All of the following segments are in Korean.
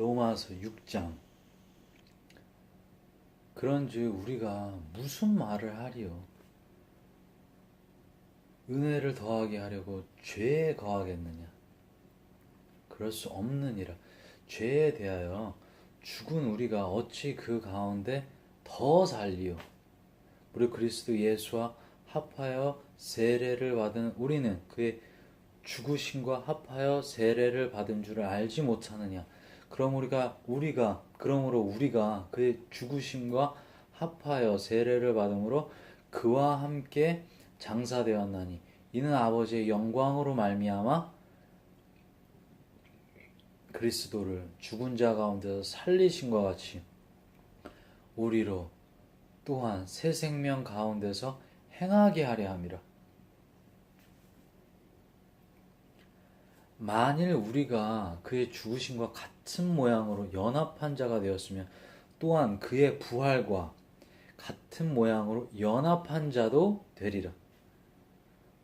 로마서 6장. 그런즉 우리가 무슨 말을 하리요? 은혜를 더하게 하려고 죄에 거하겠느냐? 그럴 수 없느니라. 죄에 대하여 죽은 우리가 어찌 그 가운데 더 살리요? 무릇 그리스도 예수와 합하여 세례를 받은 우리는 그의 죽으심과 합하여 세례를 받은 줄을 알지 못하느냐? 그러므로 우리가 그의 죽으심과 합하여 세례를 받음으로 그와 함께 장사되었나니 이는 아버지의 영광으로 말미암아 그리스도를 죽은 자 가운데서 살리심과 같이 우리로 또한 새 생명 가운데서 행하게 하려 함이라. 만일 우리가 그의 죽으심과 같은 모양으로 연합한 자가 되었으면 또한 그의 부활과 같은 모양으로 연합한 자도 되리라.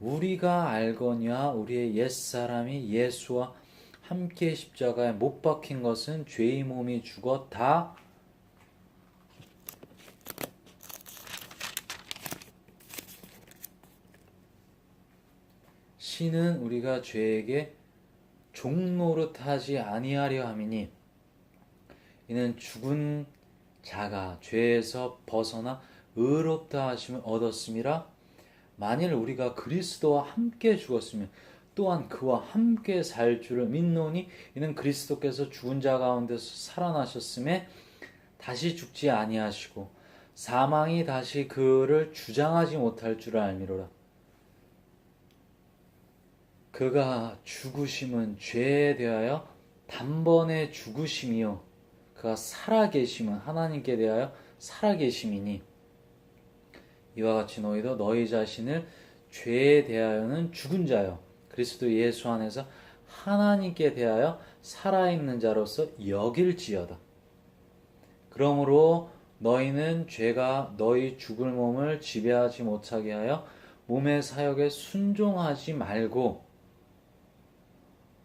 우리가 알거니와 우리의 옛사람이 예수와 함께 십자가에 못 박힌 것은 죄의 몸이 죽어 다 신은 우리가 죄에게 종노릇하지 아니하려 함이니 이는 죽은 자가 죄에서 벗어나 의롭다 하심을 얻었음이라. 만일 우리가 그리스도와 함께 죽었으면 또한 그와 함께 살 줄을 믿노니 이는 그리스도께서 죽은 자 가운데서 살아나셨음에 다시 죽지 아니하시고 사망이 다시 그를 주장하지 못할 줄을 알미로라. 그가 죽으심은 죄에 대하여 단번에 죽으심이요 그가 살아계심은 하나님께 대하여 살아계심이니 이와 같이 너희도 너희 자신을 죄에 대하여는 죽은 자요 그리스도 예수 안에서 하나님께 대하여 살아있는 자로서 여길지어다. 그러므로 너희는 죄가 너희 죽을 몸을 지배하지 못하게 하여 몸의 사역에 순종하지 말고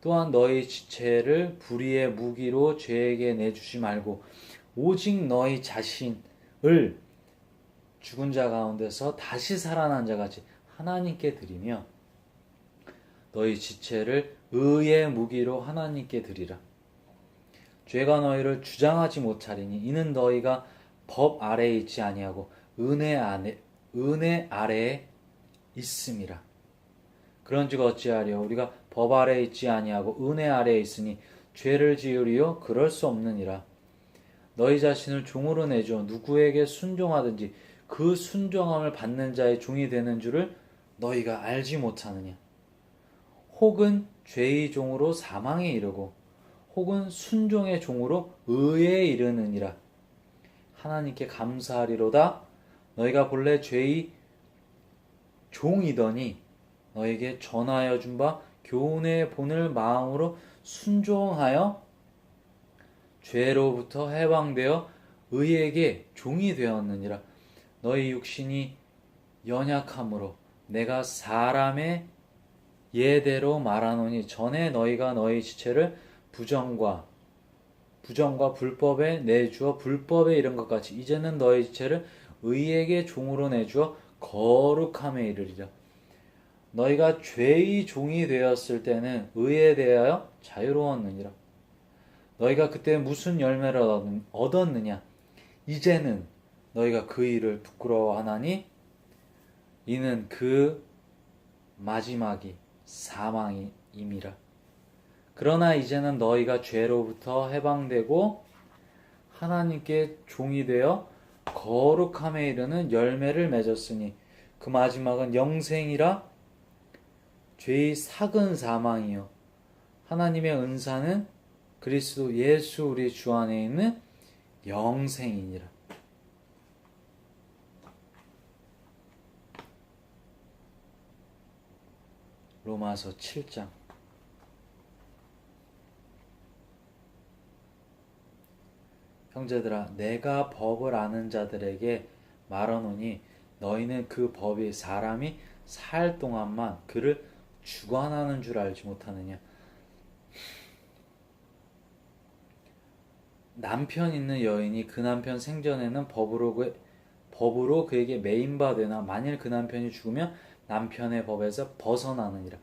또한 너희 지체를 불의의 무기로 죄에게 내주지 말고 오직 너희 자신을 죽은 자 가운데서 다시 살아난 자같이 하나님께 드리며 너희 지체를 의의 무기로 하나님께 드리라. 죄가 너희를 주장하지 못하리니 이는 너희가 법 아래에 있지 아니하고 은혜 아래에 있음이라. 그런즉 어찌하리요? 우리가 법 아래에 있지 아니하고 은혜 아래에 있으니 죄를 지으리요? 그럴 수 없느니라. 너희 자신을 종으로 내줘 누구에게 순종하든지 그 순종함을 받는 자의 종이 되는 줄을 너희가 알지 못하느냐? 혹은 죄의 종으로 사망에 이르고 혹은 순종의 종으로 의에 이르느니라. 하나님께 감사하리로다. 너희가 본래 죄의 종이더니 너에게 전하여 준 바 교훈의 본을 마음으로 순종하여 죄로부터 해방되어 의에게 종이 되었느니라. 너희 육신이 연약함으로 내가 사람의 예대로 말하노니 전에 너희가 너희 지체를 부정과 불법에 내주어 불법에 이른 것 같이 이제는 너희 지체를 의에게 종으로 내주어 거룩함에 이르리라. 너희가 죄의 종이 되었을 때는 의에 대하여 자유로웠느니라. 너희가 그때 무슨 열매를 얻었느냐? 이제는 너희가 그 일을 부끄러워하나니 이는 그 마지막이 사망임이라. 그러나 이제는 너희가 죄로부터 해방되고 하나님께 종이 되어 거룩함에 이르는 열매를 맺었으니 그 마지막은 영생이라. 죄의 삭은 사망이요 하나님의 은사는 그리스도 예수 우리 주 안에 있는 영생이니라. 로마서 7장. 형제들아 내가 법을 아는 자들에게 말하노니 너희는 그 법이 사람이 살 동안만 그를 주관하는 줄 알지 못하느냐? 남편 있는 여인이 그 남편 생전에는 법으로 그에게 매인바 되나 만일 그 남편이 죽으면 남편의 법에서 벗어나느니라.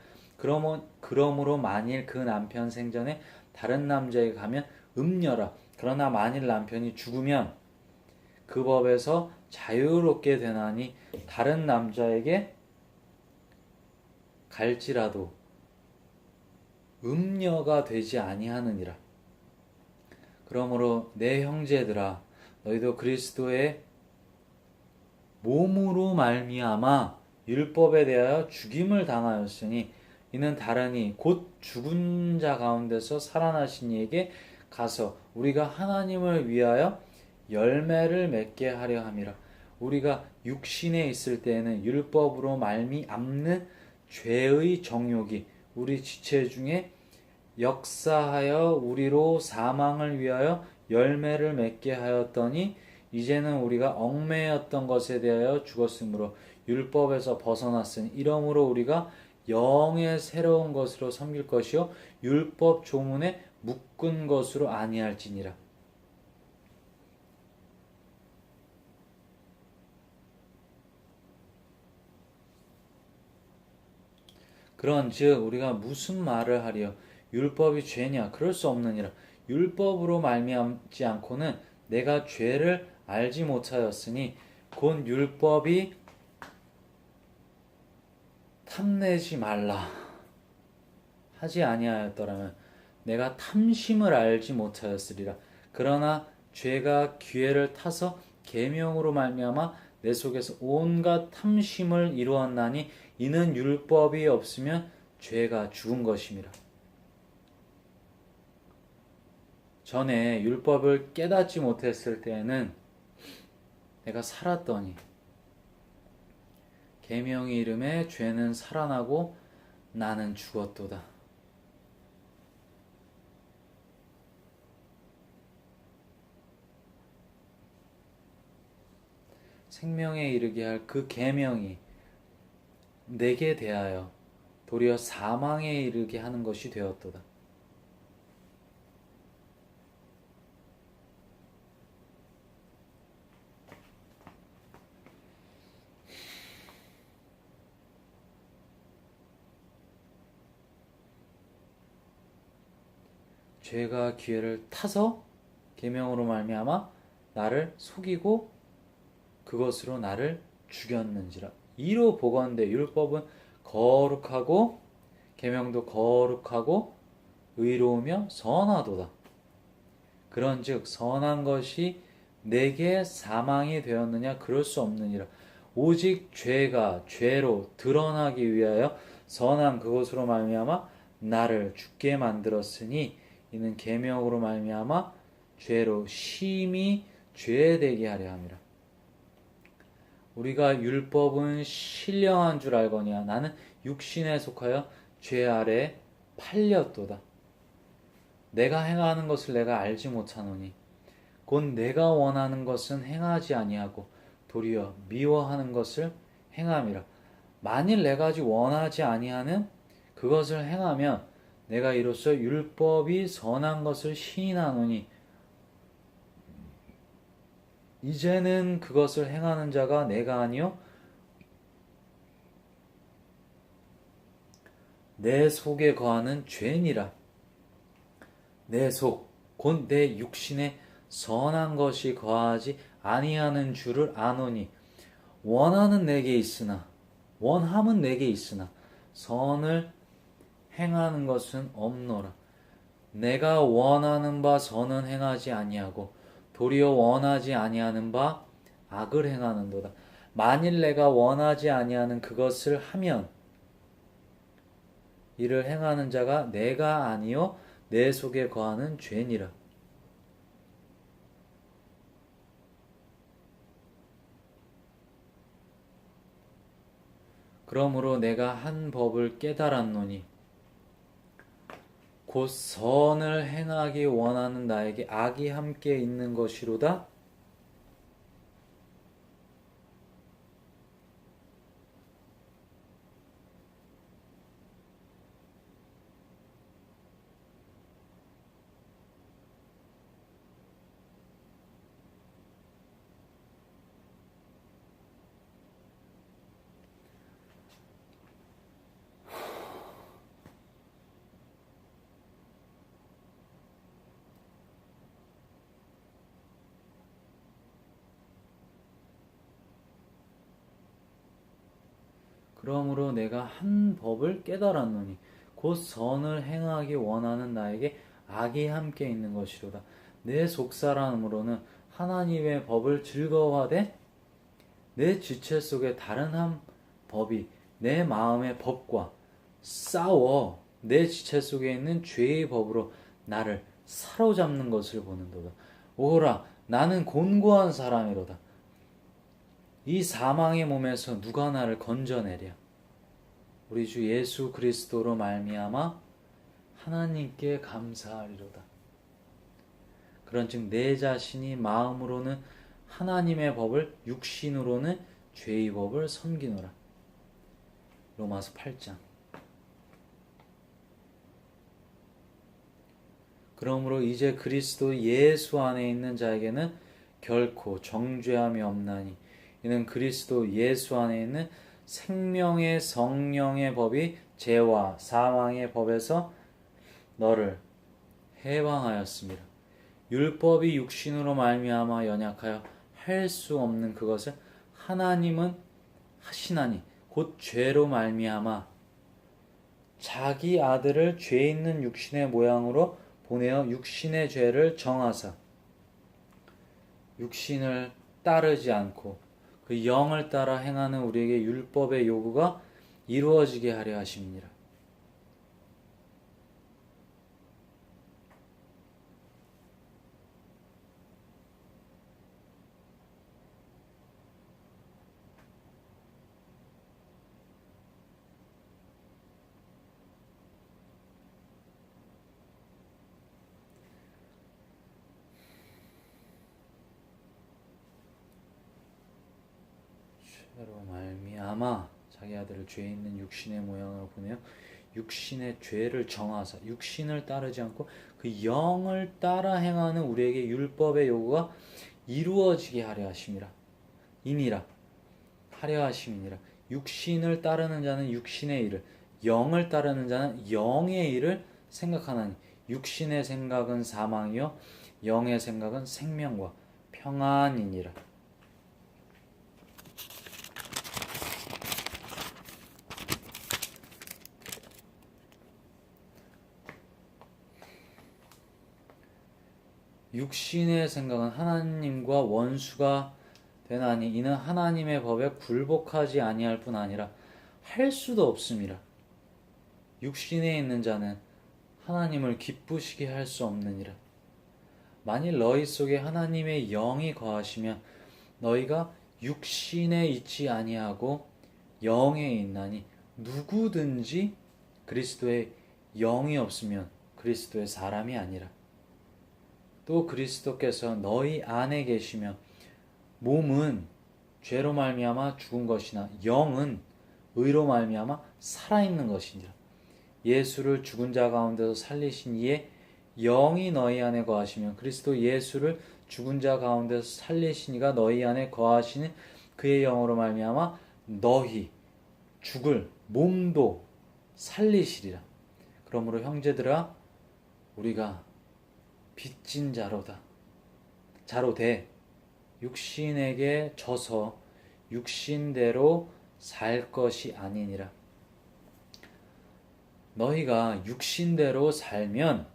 그러므로 만일 그 남편 생전에 다른 남자에게 가면 음녀라. 그러나 만일 남편이 죽으면 그 법에서 자유롭게 되나니 다른 남자에게 갈지라도 음녀가 되지 아니하느니라. 그러므로 내 형제들아 너희도 그리스도의 몸으로 말미암아 율법에 대하여 죽임을 당하였으니 이는 다르니 곧 죽은 자 가운데서 살아나신 이에게 가서 우리가 하나님을 위하여 열매를 맺게 하려 함이라. 우리가 육신에 있을 때에는 율법으로 말미암는 죄의 정욕이 우리 지체 중에 역사하여 우리로 사망을 위하여 열매를 맺게 하였더니 이제는 우리가 얽매였던 것에 대하여 죽었으므로 율법에서 벗어났으니 이러므로 우리가 영의 새로운 것으로 섬길 것이요 율법 조문에 묶은 것으로 아니할지니라. 그런즉 우리가 무슨 말을 하리요 율법이 죄냐 그럴 수 없느니라. 율법으로 말미암지 않고는 내가 죄를 알지 못하였으니 곧 율법이 탐내지 말라 하지 아니하였더라면 내가 탐심을 알지 못하였으리라. 그러나 죄가 기회를 타서 계명으로 말미암아 내 속에서 온갖 탐심을 이루었나니 이는 율법이 없으면 죄가 죽은 것임이라. 전에 율법을 깨닫지 못했을 때에는 내가 살았더니 계명의 이름에 죄는 살아나고 나는 죽었도다. 생명에 이르게 할 그 계명이 내게 대하여 도리어 사망에 이르게 하는 것이 되었도다. 죄가 기회를 타서 계명으로 말미암아 나를 속이고 그것으로 나를 죽였는지라. 이로 보건대 율법은 거룩하고 계명도 거룩하고 의로우며 선하도다. 그런즉 선한 것이 내게 사망이 되었느냐 그럴 수 없느니라. 오직 죄가 죄로 드러나기 위하여 선한 그것으로 말미암아 나를 죽게 만들었으니 이는 계명으로 말미암아 죄로 심히 죄되게 하려 함이라. 우리가 율법은 신령한 줄 알거니와 나는 육신에 속하여 죄 아래 팔렸도다. 내가 행하는 것을 내가 알지 못하노니 곧 내가 원하는 것은 행하지 아니하고 도리어 미워하는 것을 행함이라. 만일 내가 원하지 아니하는 그것을 행하면 내가 이로써 율법이 선한 것을 시인하노니 이제는 그것을 행하는 자가 내가 아니요 내 속에 거하는 죄니라. 내 속, 곧 내 육신에 선한 것이 거하지 아니하는 줄을 아노니 원함은 내게 있으나 선을 행하는 것은 없노라. 내가 원하는 바 선은 행하지 아니하고 도리어 원하지 아니하는 바 악을 행하는도다. 만일 내가 원하지 아니하는 그것을 하면 이를 행하는 자가 내가 아니요 내 속에 거하는 죄니라. 그러므로 내가 한 법을 깨달았노니 곧 선을 행하기 원하는 나에게 악이 함께 있는 것이로다. 그러므로 내가 한 법을 깨달았노니 곧 선을 행하기 원하는 나에게 악이 함께 있는 것이로다. 내 속사람으로는 하나님의 법을 즐거워하되 내 지체 속에 다른 한 법이 내 마음의 법과 싸워 내 지체 속에 있는 죄의 법으로 나를 사로잡는 것을 보는도다. 오호라, 나는 곤고한 사람이로다. 이 사망의 몸에서 누가 나를 건져내랴. 우리 주 예수 그리스도로 말미암아 하나님께 감사하리로다. 그런즉 내 자신이 마음으로는 하나님의 법을, 육신으로는 죄의 법을 섬기노라. 로마서 8장. 그러므로 이제 그리스도 예수 안에 있는 자에게는 결코 정죄함이 없나니 이는 그리스도 예수 안에 있는 생명의 성령의 법이 죄와 사망의 법에서 너를 해방하였습니다. 율법이 육신으로 말미암아 연약하여 할 수 없는 그것을 하나님은 하시나니 곧 죄로 말미암아 자기 아들을 죄 있는 육신의 모양으로 보내어 육신의 죄를 정하사 육신을 따르지 않고 그 영을 따라 행하는 우리에게 율법의 요구가 이루어지게 하려 하심이니라. 죄로 말미암아 자기 아들을 죄 있는 육신의 모양으로 보내어 육신의 죄를 정하사 육신을 따르지 않고 그 영을 따라 행하는 우리에게 율법의 요구가 이루어지게 하려 하심이라. 이니라 하려 하심이니라. 육신을 따르는 자는 육신의 일을, 영을 따르는 자는 영의 일을 생각하나니 육신의 생각은 사망이요 영의 생각은 생명과 평안이니라. 육신의 생각은 하나님과 원수가 되나니 이는 하나님의 법에 굴복하지 아니할 뿐 아니라 할 수도 없음이라. 육신에 있는 자는 하나님을 기쁘시게 할 수 없느니라. 만일 너희 속에 하나님의 영이 거하시면 너희가 육신에 있지 아니하고 영에 있나니 누구든지 그리스도의 영이 없으면 그리스도의 사람이 아니라. 또 그리스도께서 너희 안에 계시며 몸은 죄로 말미암아 죽은 것이나 영은 의로 말미암아 살아있는 것이니라. 예수를 죽은 자 가운데서 살리신 이에 영이 너희 안에 거하시면 그리스도 예수를 죽은 자 가운데서 살리신 이가 너희 안에 거하시는 그의 영으로 말미암아 너희 죽을 몸도 살리시리라. 그러므로 형제들아 우리가 빚진 자로 돼 육신에게 져서 육신대로 살 것이 아니니라. 너희가 육신대로 살면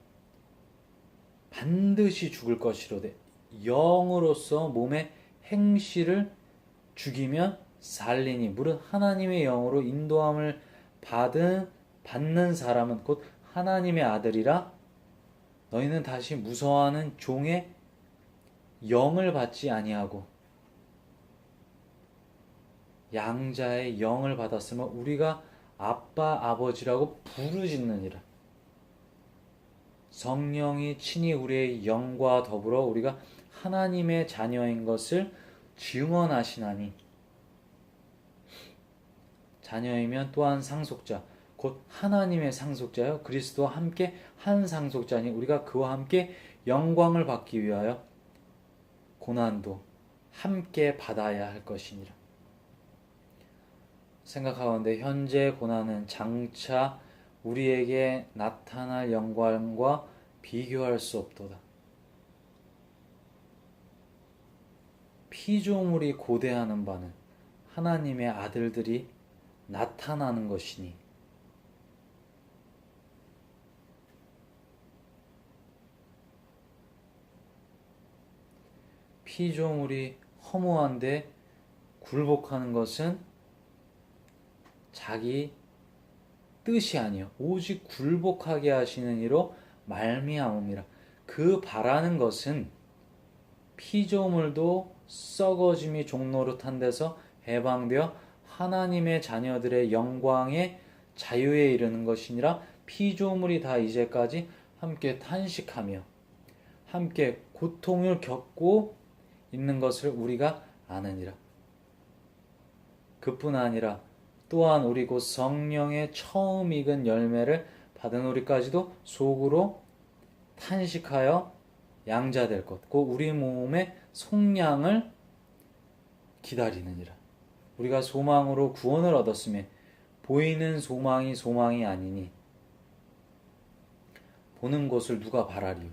반드시 죽을 것이로되 영으로서 몸의 행실을 죽이면 살리니 무릇 하나님의 영으로 인도함을 받는 사람은 곧 하나님의 아들이라. 너희는 다시 무서워하는 종의 영을 받지 아니하고 양자의 영을 받았으면 우리가 아빠 아버지라고 부르짖느니라. 성령이 친히 우리의 영과 더불어 우리가 하나님의 자녀인 것을 증언하시나니 자녀이면 또한 상속자 곧 하나님의 상속자여 그리스도와 함께 한 상속자니 우리가 그와 함께 영광을 받기 위하여 고난도 함께 받아야 할 것이니라. 생각하건대 현재 고난은 장차 우리에게 나타날 영광과 비교할 수 없도다. 피조물이 고대하는 바는 하나님의 아들들이 나타나는 것이니 피조물이 허무한데 굴복하는 것은 자기 뜻이 아니요 오직 굴복하게 하시는 이로 말미암음이라. 그 바라는 것은 피조물도 썩어짐이 종노릇한 데서 해방되어 하나님의 자녀들의 영광의 자유에 이르는 것이니라. 피조물이 다 이제까지 함께 탄식하며 함께 고통을 겪고 있는 것을 우리가 아느니라. 그뿐 아니라 또한 우리 곧 성령의 처음 익은 열매를 받은 우리까지도 속으로 탄식하여 양자될 것 곧 우리 몸의 속량을 기다리느니라. 우리가 소망으로 구원을 얻었으며 보이는 소망이 소망이 아니니 보는 것을 누가 바라리요.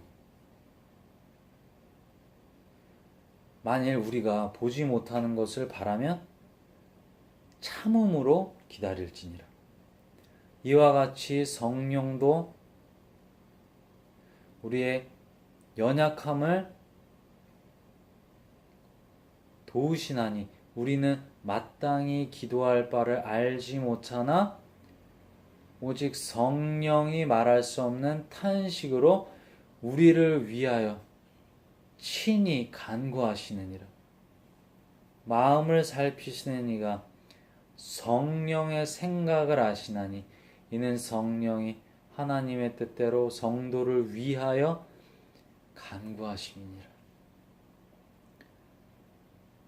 만일 우리가 보지 못하는 것을 바라면 참음으로 기다릴지니라. 이와 같이 성령도 우리의 연약함을 도우시나니 우리는 마땅히 기도할 바를 알지 못하나 오직 성령이 말할 수 없는 탄식으로 우리를 위하여 친히 간구하시느니라. 마음을 살피시는 이가 성령의 생각을 아시나니 이는 성령이 하나님의 뜻대로 성도를 위하여 간구하심이니라.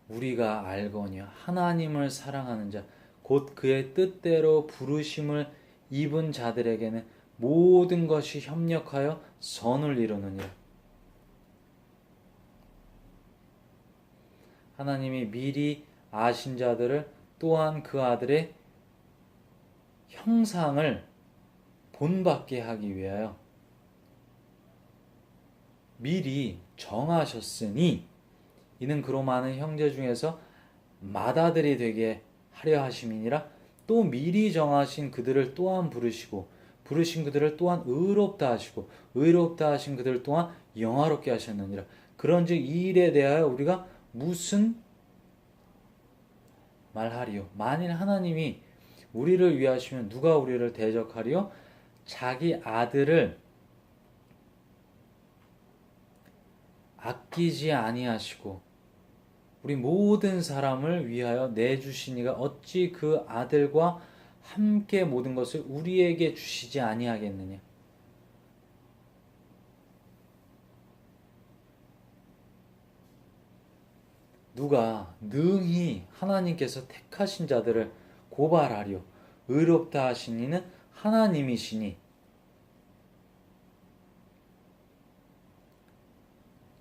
우리가 알거니와 하나님을 사랑하는 자 곧 그의 뜻대로 부르심을 입은 자들에게는 모든 것이 협력하여 선을 이루느니라. 하나님이 미리 아신 자들을 또한 그 아들의 형상을 본받게 하기 위하여 미리 정하셨으니 이는 그로 많은 형제 중에서 맏아들이 되게 하려 하심이니라. 또 미리 정하신 그들을 또한 부르시고 부르신 그들을 또한 의롭다 하시고 의롭다 하신 그들을 또한 영화롭게 하셨느니라. 그런즉 이 일에 대하여 우리가 무슨 말하리요. 만일 하나님이 우리를 위하시면 누가 우리를 대적하리요. 자기 아들을 아끼지 아니하시고 우리 모든 사람을 위하여 내주시니가 어찌 그 아들과 함께 모든 것을 우리에게 주시지 아니하겠느냐. 누가 능히 하나님께서 택하신 자들을 고발하려 의롭다 하신 이는 하나님이시니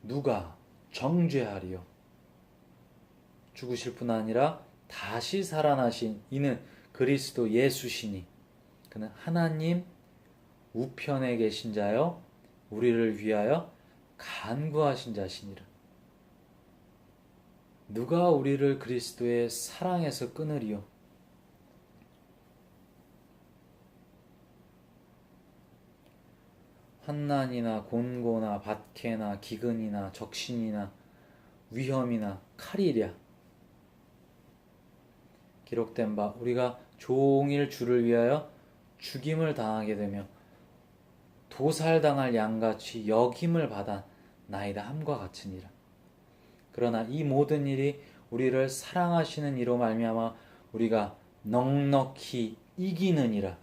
누가 정죄하리요. 죽으실 뿐 아니라 다시 살아나신 이는 그리스도 예수시니 그는 하나님 우편에 계신 자여 우리를 위하여 간구하신 자시니라. 누가 우리를 그리스도의 사랑에서 끊으리요. 환난이나 곤고나 박해나 기근이나 적신이나 위험이나 칼이랴. 기록된 바 우리가 종일 주를 위하여 죽임을 당하게 되며 도살당할 양같이 여김을 받아 나이다 함과 같으니라. 그러나 이 모든 일이 우리를 사랑하시는 이로 말미암아 우리가 넉넉히 이기느니라.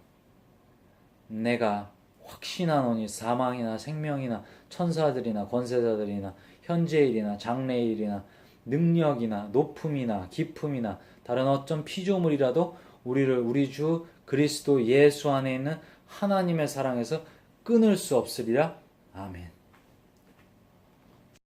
내가 확신하노니 사망이나 생명이나 천사들이나 권세자들이나 현재일이나 장래일이나 능력이나 높음이나 깊음이나 다른 어떤 피조물이라도 우리를 우리 주 그리스도 예수 안에 있는 하나님의 사랑에서 끊을 수 없으리라. 아멘.